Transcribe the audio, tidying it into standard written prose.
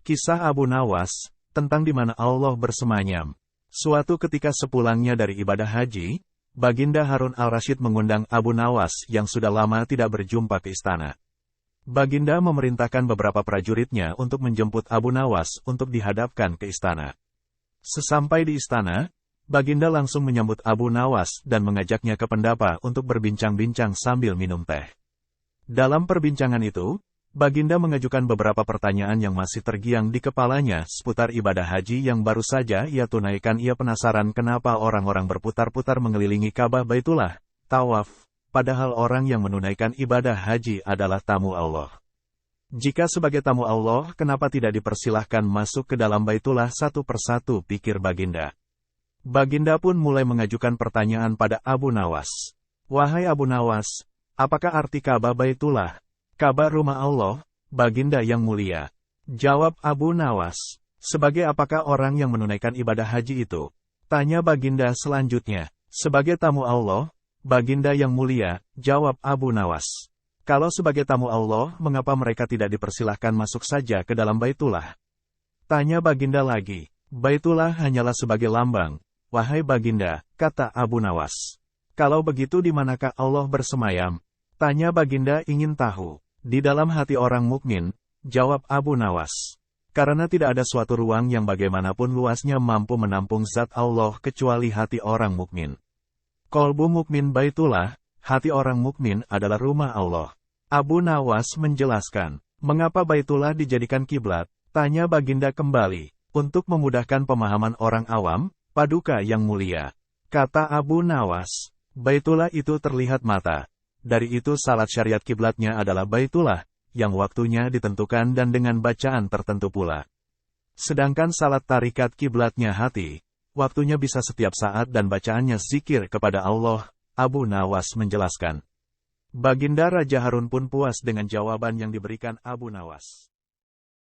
Kisah Abu Nawas, tentang di mana Allah bersemayam. Suatu ketika sepulangnya dari ibadah haji, Baginda Harun al-Rasyid mengundang Abu Nawas yang sudah lama tidak berjumpa ke istana. Baginda memerintahkan beberapa prajuritnya untuk menjemput Abu Nawas untuk dihadapkan ke istana. Sesampai di istana, Baginda langsung menyambut Abu Nawas dan mengajaknya ke pendapa untuk berbincang-bincang sambil minum teh. Dalam perbincangan itu, Baginda mengajukan beberapa pertanyaan yang masih tergiang di kepalanya seputar ibadah haji yang baru saja ia tunaikan. Ia penasaran kenapa orang-orang berputar-putar mengelilingi Ka'bah Baitullah, tawaf, padahal orang yang menunaikan ibadah haji adalah tamu Allah. Jika sebagai tamu Allah, kenapa tidak dipersilahkan masuk ke dalam Baitullah satu persatu, pikir Baginda. Baginda pun mulai mengajukan pertanyaan pada Abu Nawas. Wahai Abu Nawas, apakah arti Ka'bah Baitullah? Ka'bah rumah Allah, Baginda yang mulia. Jawab Abu Nawas. Sebagai apakah orang yang menunaikan ibadah haji itu? Tanya Baginda selanjutnya. Sebagai tamu Allah, Baginda yang mulia, jawab Abu Nawas. Kalau sebagai tamu Allah, mengapa mereka tidak dipersilahkan masuk saja ke dalam Baitullah? Tanya Baginda lagi. Baitullah hanyalah sebagai lambang. Wahai Baginda, kata Abu Nawas. Kalau begitu di manakah Allah bersemayam? Tanya Baginda ingin tahu. Di dalam hati orang mukmin, jawab Abu Nawas. Karena tidak ada suatu ruang yang bagaimanapun luasnya mampu menampung zat Allah kecuali hati orang mukmin. Qalbu mukmin Baitullah, hati orang mukmin adalah rumah Allah. Abu Nawas menjelaskan, mengapa Baitullah dijadikan kiblat? Tanya Baginda kembali, untuk memudahkan pemahaman orang awam, Paduka yang mulia. Kata Abu Nawas, Baitullah itu terlihat mata. Dari itu salat syariat kiblatnya adalah Baitullah, yang waktunya ditentukan dan dengan bacaan tertentu pula. Sedangkan salat tarikat kiblatnya hati, waktunya bisa setiap saat dan bacaannya zikir kepada Allah, Abu Nawas menjelaskan. Baginda Raja Harun pun puas dengan jawaban yang diberikan Abu Nawas.